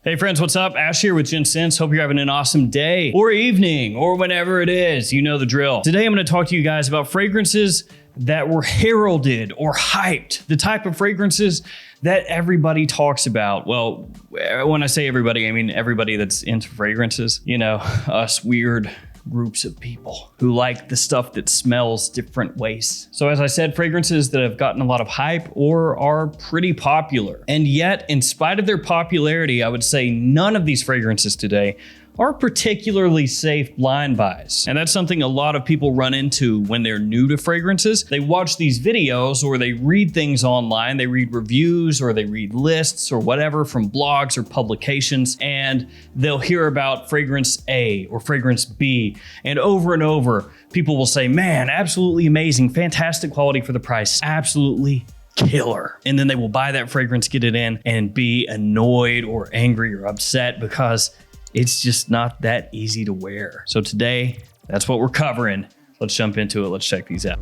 Hey friends, what's up? Ash here with Gents. Hope you're having an awesome day or evening or whenever it is. You know the drill. Today I'm going to talk to you guys about fragrances that were heralded or hyped. The type of fragrances that everybody talks about. Well, when I say everybody, I mean everybody that's into fragrances. You know, us weird groups of people who like the stuff that smells different ways. So as I said, fragrances that have gotten a lot of hype or are pretty popular. And yet, in spite of their popularity, I would say none of these fragrances today are particularly safe blind buys. And that's something a lot of people run into when they're new to fragrances. They watch these videos or they read things online, they read reviews or they read lists or whatever from blogs or publications, and they'll hear about fragrance A or fragrance B. And over, people will say, man, absolutely amazing, fantastic quality for the price, absolutely killer. And then they will buy that fragrance, get it in, and be annoyed or angry or upset because it's just not that easy to wear. So today, that's what we're covering. Let's jump into it. Let's check these out.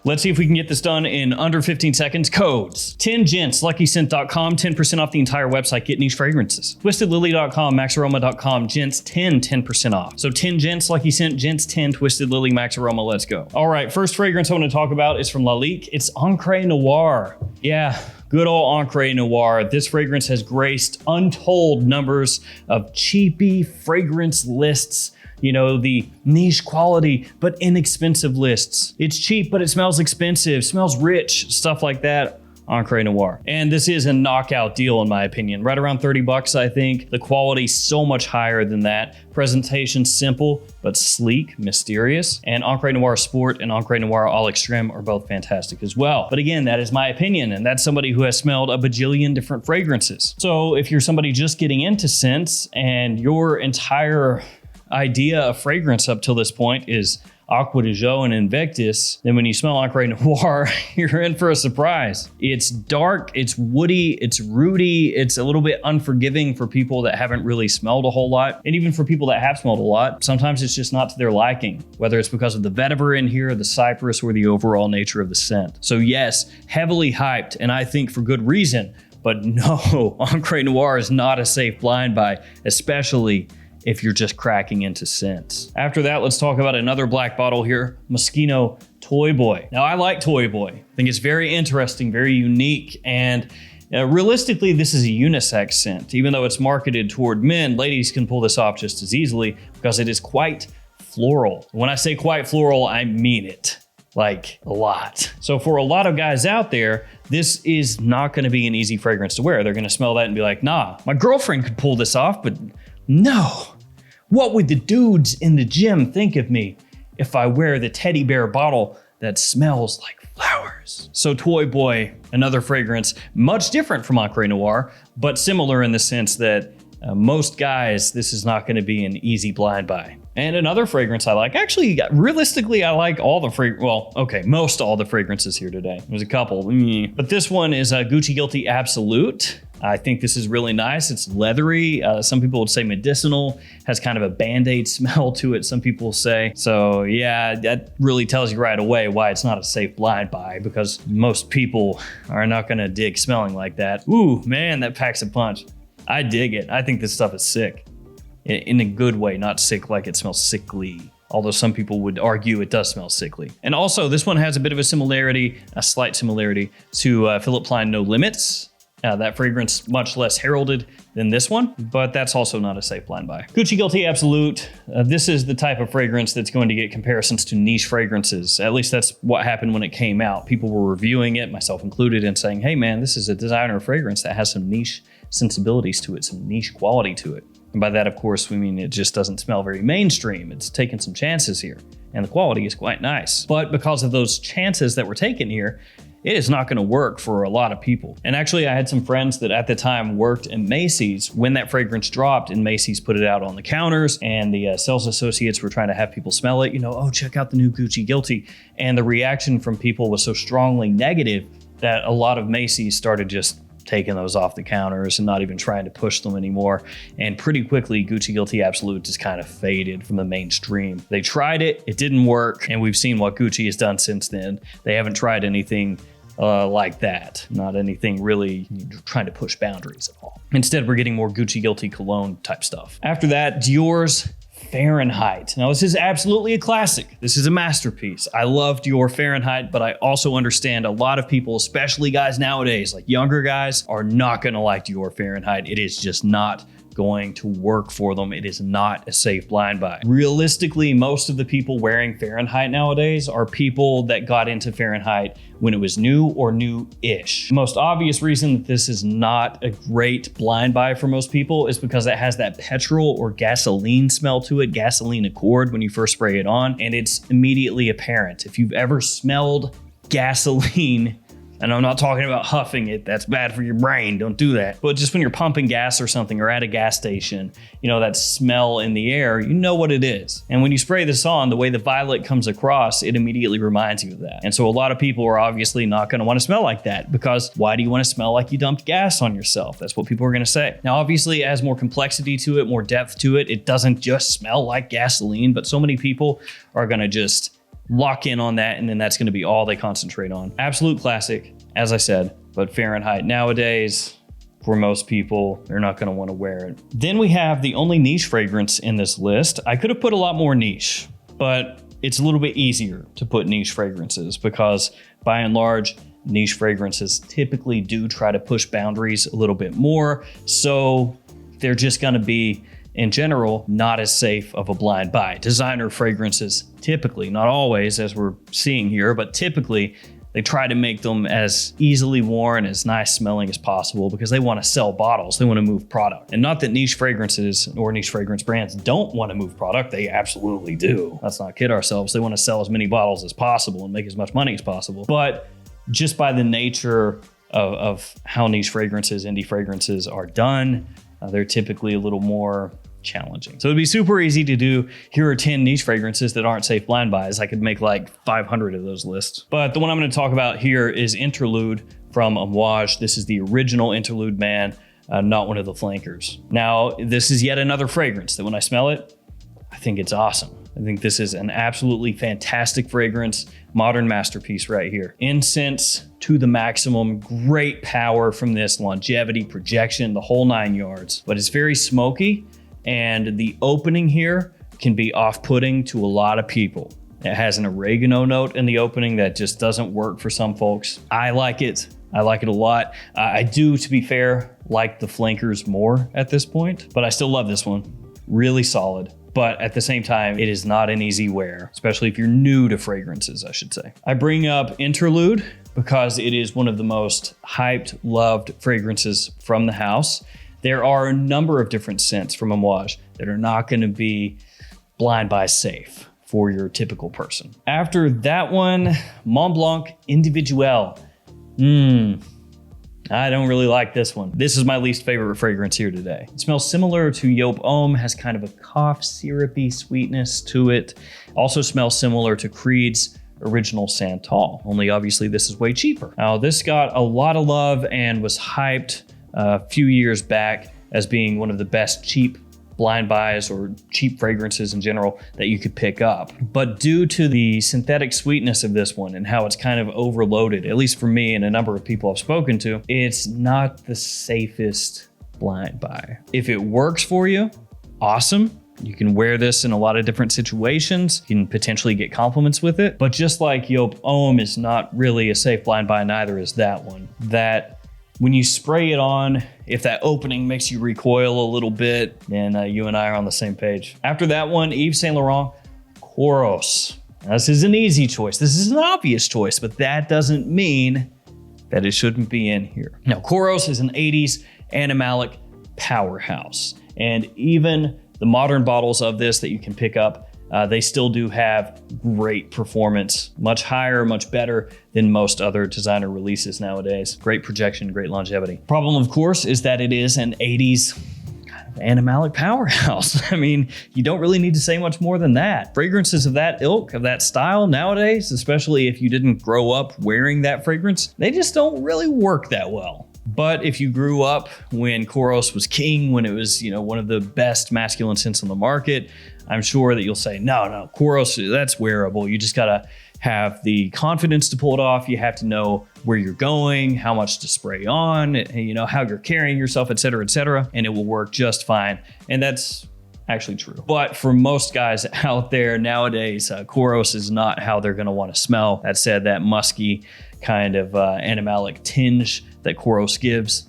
Let's see if we can get this done in under 15 seconds. Codes: 10 Gents, LuckyScent.com, 10% off the entire website. Get niche fragrances. TwistedLily.com, MaxAroma.com, Gents 10, 10% off. So 10 Gents, Lucky Scent, Gents 10, Twisted Lily, Max Aroma. Let's go. All right, first fragrance I want to talk about is from Lalique. It's Encry Noir. Yeah, good old Encry Noir. This fragrance has graced untold numbers of cheapy fragrance lists. You know, the niche quality, but inexpensive lists. It's cheap, but it smells expensive, smells rich, stuff like that. Encry Noir. And this is a knockout deal in my opinion. Right around 30 bucks, I think. The quality so much higher than that. Presentation simple, but sleek, mysterious. And Encry Noir Sport and Encry Noir All Extreme are both fantastic as well. But again, that is my opinion, and that's somebody who has smelled a bajillion different fragrances. So if you're somebody just getting into scents and your entire idea of fragrance up till this point is Aqua de Jo and Invictus, then when you smell Encry Noir, you're in for a surprise. It's dark, it's woody, it's rooty, it's a little bit unforgiving for people that haven't really smelled a whole lot. And even for people that have smelled a lot, sometimes it's just not to their liking, whether it's because of the vetiver in here, the cypress, or the overall nature of the scent. So yes, heavily hyped, and I think for good reason, but no, Encry Noir is not a safe blind buy, especially if you're just cracking into scents. After that, let's talk about another black bottle here, Moschino Toy Boy. Now, I like Toy Boy. I think it's very interesting, very unique, and realistically, this is a unisex scent. Even though it's marketed toward men, ladies can pull this off just as easily because it is quite floral. When I say quite floral, I mean it. Like a lot. So for a lot of guys out there, this is not gonna be an easy fragrance to wear. They're gonna smell that and be like, nah, my girlfriend could pull this off, but no. What would the dudes in the gym think of me if I wear the teddy bear bottle that smells like flowers? So Toy Boy, another fragrance, much different from Encry Noir, but similar in the sense that most guys, this is not gonna be an easy blind buy. And another fragrance I like, actually, realistically, I like all the most all the fragrances here today. There's a couple, but this one is Gucci Guilty Absolute. I think this is really nice. It's leathery. Some people would say medicinal, has kind of a Band-Aid smell to it, some people say. So yeah, that really tells you right away why it's not a safe blind buy, because most people are not gonna dig smelling like that. Ooh, man, that packs a punch. I dig it. I think this stuff is sick. In a good way, not sick like it smells sickly. Although some people would argue it does smell sickly. And also, this one has a bit of a slight similarity to Philipp Plein No Limits. That fragrance much less heralded than this one, but that's also not a safe blind buy. Gucci Guilty Absolute. This is the type of fragrance that's going to get comparisons to niche fragrances. At least that's what happened when it came out. People were reviewing it, myself included, and saying, hey man, this is a designer fragrance that has some niche sensibilities to it, some niche quality to it. And by that, of course, we mean it just doesn't smell very mainstream. It's taken some chances here, and the quality is quite nice. But because of those chances that were taken here, it is not gonna work for a lot of people. And actually, I had some friends that at the time worked in Macy's when that fragrance dropped, and Macy's put it out on the counters, and the sales associates were trying to have people smell it, oh, check out the new Gucci Guilty. And the reaction from people was so strongly negative that a lot of Macy's started just taking those off the counters and not even trying to push them anymore. And pretty quickly, Gucci Guilty Absolute just kind of faded from the mainstream. They tried it, it didn't work, and we've seen what Gucci has done since then. They haven't tried anything like that. Not anything really trying to push boundaries at all. Instead, we're getting more Gucci Guilty cologne type stuff. After that, Dior's Fahrenheit. Now, this is absolutely a classic. This is a masterpiece. I love Dior Fahrenheit, but I also understand a lot of people, especially guys nowadays, like younger guys, are not gonna like Dior Fahrenheit. It is just not going to work for them. It is not a safe blind buy. Realistically, most of the people wearing Fahrenheit nowadays are people that got into Fahrenheit when it was new or new-ish. The most obvious reason that this is not a great blind buy for most people is because it has that petrol or gasoline smell to it, gasoline accord when you first spray it on, and it's immediately apparent. If you've ever smelled gasoline, and I'm not talking about huffing it, that's bad for your brain, don't do that. But just when you're pumping gas or something or at a gas station, you know, that smell in the air, you know what it is. And when you spray this on, the way the violet comes across, it immediately reminds you of that. And so a lot of people are obviously not gonna wanna smell like that, because why do you wanna smell like you dumped gas on yourself? That's what people are gonna say. Now, obviously it has more complexity to it, more depth to it. It doesn't just smell like gasoline, but so many people are gonna just lock in on that, and then that's gonna be all they concentrate on. Absolute classic, as I said, but Fahrenheit nowadays, for most people, they're not gonna wanna wear it. Then we have the only niche fragrance in this list. I could have put a lot more niche, but it's a little bit easier to put niche fragrances because by and large, niche fragrances typically do try to push boundaries a little bit more. So they're just gonna be, in general, not as safe of a blind buy. Designer fragrances typically, not always as we're seeing here, but typically they try to make them as easily worn, as nice smelling as possible because they want to sell bottles, they want to move product. And not that niche fragrances or niche fragrance brands don't want to move product, they absolutely do. Let's not kid ourselves, they want to sell as many bottles as possible and make as much money as possible. But just by the nature of how niche fragrances, indie fragrances are done, they're typically a little more challenging. So it'd be super easy to do, here are 10 niche fragrances that aren't safe blind buys. I could make like 500 of those lists. But the one I'm going to talk about here is Interlude from Amouage. This is the original Interlude man, not one of the flankers. Now, this is yet another fragrance that when I smell it, I think it's awesome. I think this is an absolutely fantastic fragrance, modern masterpiece right here. Incense to the maximum, great power from this, longevity, projection, the whole 9 yards. But it's very smoky, and the opening here can be off-putting to a lot of people. It has an oregano note in the opening that just doesn't work for some folks. I like it. I like it a lot. I do, to be fair, like the flankers more at this point, but I still love this one. Really solid. But at the same time, it is not an easy wear, especially if you're new to fragrances, I should say. I bring up Interlude because it is one of the most hyped, loved fragrances from the house. There are a number of different scents from Amouage that are not going to be blind buy safe for your typical person. After that one, Mont Blanc Individuel. I don't really like this one. This is my least favorite fragrance here today. It smells similar to Yves Homme, has kind of a cough syrupy sweetness to it. Also smells similar to Creed's original Santal, only obviously this is way cheaper. Now this got a lot of love and was hyped a few years back as being one of the best cheap blind buys or cheap fragrances in general that you could pick up. But due to the synthetic sweetness of this one and how it's kind of overloaded, at least for me and a number of people I've spoken to, it's not the safest blind buy. If it works for you, awesome. You can wear this in a lot of different situations. You can potentially get compliments with it. But just like Yves Homme is not really a safe blind buy, neither is that one. That when you spray it on, if that opening makes you recoil a little bit, then you and I are on the same page. After that one, Yves Saint Laurent, Kouros. Now, this is an easy choice. This is an obvious choice, but that doesn't mean that it shouldn't be in here. Now, Kouros is an 80s animalic powerhouse. And even the modern bottles of this that you can pick up, they still do have great performance, much higher, much better than most other designer releases nowadays. Great projection, great longevity. Problem, of course, is that it is an 80s kind of animalic powerhouse. I mean, you don't really need to say much more than that. Fragrances of that ilk, of that style nowadays, especially if you didn't grow up wearing that fragrance, they just don't really work that well. But if you grew up when Kouros was king, when it was, one of the best masculine scents on the market, I'm sure that you'll say, no, Kouros, that's wearable. You just gotta have the confidence to pull it off. You have to know where you're going, how much to spray on, how you're carrying yourself, et cetera, and it will work just fine. And that's actually true. But for most guys out there nowadays, Kouros is not how they're gonna wanna smell. That said, that musky kind of animalic tinge that Kouros gives,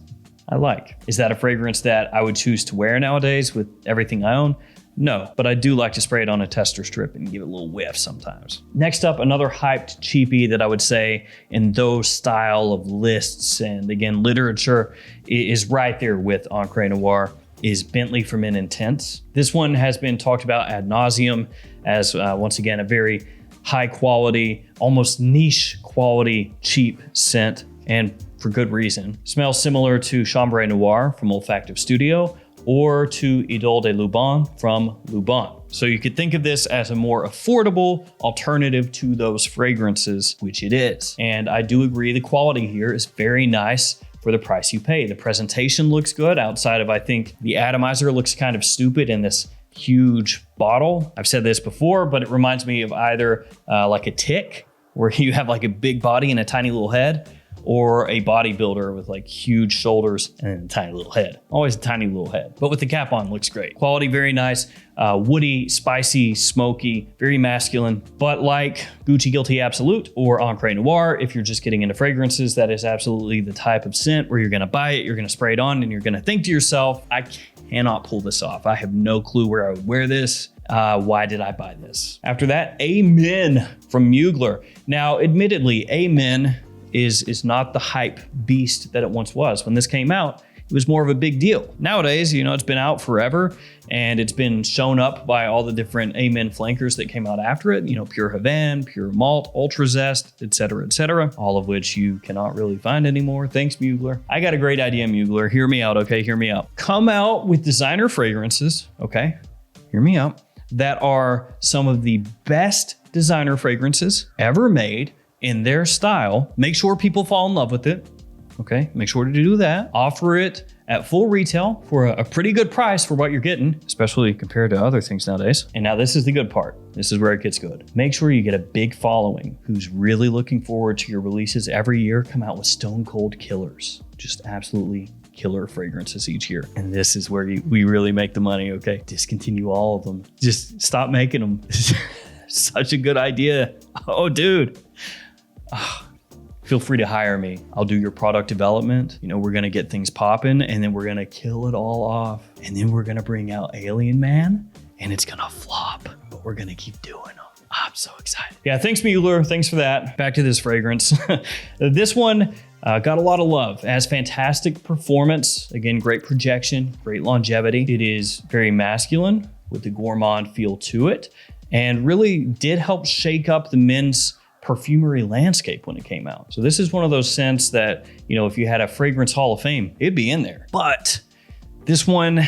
I like. Is that a fragrance that I would choose to wear nowadays with everything I own? No, but I do like to spray it on a tester strip and give it a little whiff sometimes. Next up, another hyped cheapie that I would say in those style of lists and again, literature is right there with Encry Noir is Bentley for Men Intense. This one has been talked about ad nauseum as once again, a very high quality, almost niche quality, cheap scent, and for good reason. Smells similar to Chambre Noir from Olfactive Studio, or to Idole de Luban from Luban. So you could think of this as a more affordable alternative to those fragrances, which it is. And I do agree the quality here is very nice for the price you pay. The presentation looks good outside of, I think, the atomizer looks kind of stupid in this huge bottle. I've said this before, but it reminds me of either like a tick, where you have like a big body and a tiny little head, or a bodybuilder with like huge shoulders and a tiny little head. Always a tiny little head, but with the cap on, looks great. Quality, very nice, woody, spicy, smoky, very masculine. But like Gucci Guilty Absolute or Encry Noir, if you're just getting into fragrances, that is absolutely the type of scent where you're gonna buy it, you're gonna spray it on, and you're gonna think to yourself, I cannot pull this off. I have no clue where I would wear this. Why did I buy this? After that, Amen from Mugler. Now, admittedly, Amen is not the hype beast that it once was. When this came out, it was more of a big deal. Nowadays, it's been out forever and it's been shown up by all the different Amen flankers that came out after it, Pure Havane, Pure Malt, Ultra Zest, et cetera, all of which you cannot really find anymore. Thanks, Mugler. I got a great idea, Mugler. Hear me out, okay? Hear me out. Come out with designer fragrances, okay? Hear me out. That are some of the best designer fragrances ever made in their style. Make sure people fall in love with it. Okay, make sure to do that. Offer it at full retail for a pretty good price for what you're getting, especially compared to other things nowadays. And now this is the good part. This is where it gets good. Make sure you get a big following who's really looking forward to your releases every year. Come out with stone cold killers. Just absolutely killer fragrances each year. And this is where we really make the money, okay? Discontinue all of them. Just stop making them. Such a good idea. Oh, dude. Feel free to hire me. I'll do your product development. We're gonna get things popping and then we're gonna kill it all off. And then we're gonna bring out Alien Man and it's gonna flop, but we're gonna keep doing them. I'm so excited. Yeah, thanks Mueller. Thanks for that. Back to this fragrance. This one got a lot of love. It has fantastic performance. Again, great projection, great longevity. It is very masculine with the gourmand feel to it and really did help shake up the men's perfumery landscape when it came out. So this is one of those scents that, if you had a fragrance hall of fame, it'd be in there. But this one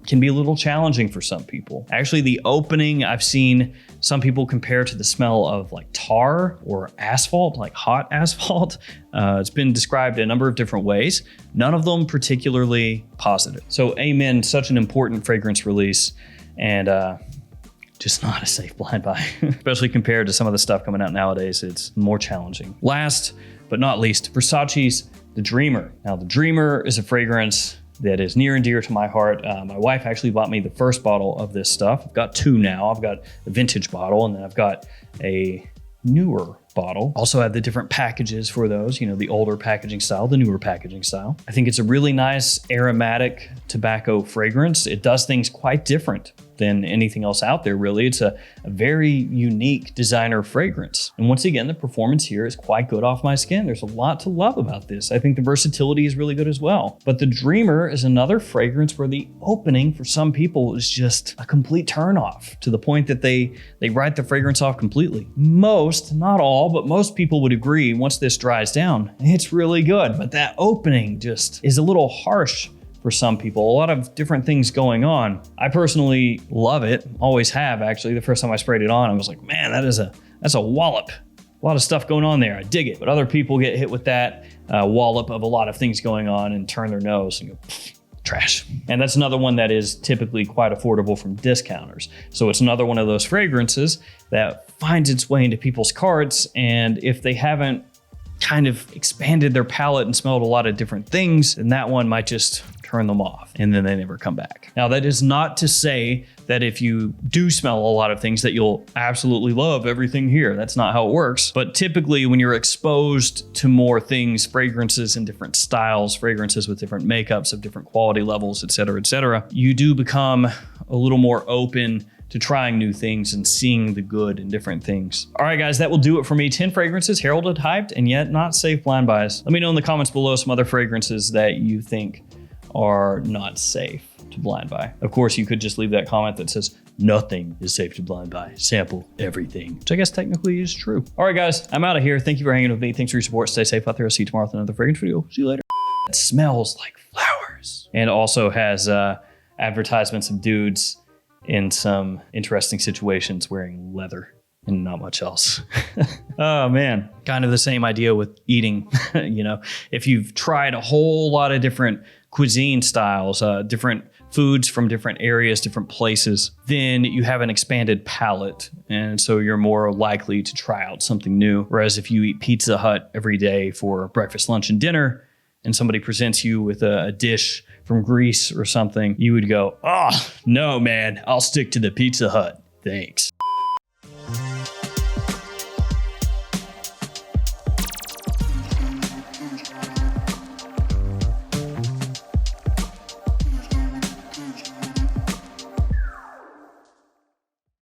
can be a little challenging for some people. Actually, the opening I've seen some people compare to the smell of like tar or asphalt, like hot asphalt. It's been described a number of different ways, none of them particularly positive. So Amen, such an important fragrance release and just not a safe blind buy, especially compared to some of the stuff coming out nowadays. It's more challenging. Last but not least, Versace's The Dreamer. Now, The Dreamer is a fragrance that is near and dear to my heart. My wife actually bought me the first bottle of this stuff. I've got two now. I've got a vintage bottle and then I've got a newer bottle. Also have the different packages for those, the older packaging style, the newer packaging style. I think it's a really nice aromatic tobacco fragrance. It does things quite different than anything else out there, really. It's a very unique designer fragrance. And once again, the performance here is quite good off my skin. There's a lot to love about this. I think the versatility is really good as well. But the Dreamer is another fragrance where the opening for some people is just a complete turnoff to the point that they write the fragrance off completely. Most, not all, but most people would agree once this dries down, it's really good. But that opening just is a little harsh for some people. A lot of different things going on. I personally love it, always have actually. The first time I sprayed it on, I was like, man, that's a wallop. a lot of stuff going on there. I dig it. But other people get hit with that wallop of a lot of things going on and turn their nose and go, trash. And that's another one that is typically quite affordable from discounters. So it's another one of those fragrances that finds its way into people's carts. And if they haven't kind of expanded their palette and smelled a lot of different things, then that one might just turn them off and then they never come back. Now, that is not to say that if you do smell a lot of things that you'll absolutely love everything here. That's not how it works. But typically when you're exposed to more things, fragrances in different styles, fragrances with different makeups of different quality levels, et cetera, you do become a little more open to trying new things and seeing the good in different things. All right, guys, that will do it for me. 10 fragrances heralded, hyped, and yet not safe blind buys. Let me know in the comments below some other fragrances that you think are not safe to blind buy. Of course, you could just leave that comment that says, nothing is safe to blind buy. Sample everything, which I guess technically is true. All right, guys, I'm out of here. Thank you for hanging with me. Thanks for your support. Stay safe out there. I'll see you tomorrow with another fragrance video. See you later. It smells like flowers. And also has advertisements of dudes in some interesting situations wearing leather and not much else. Oh man, kind of the same idea with eating. You know, if you've tried a whole lot of different cuisine styles, different foods from different areas, different places, then you have an expanded palate. And so you're more likely to try out something new. Whereas if you eat Pizza Hut every day for breakfast, lunch, and dinner, and somebody presents you with a dish from Greece or something, you would go, oh, no, man, I'll stick to the Pizza Hut. Thanks.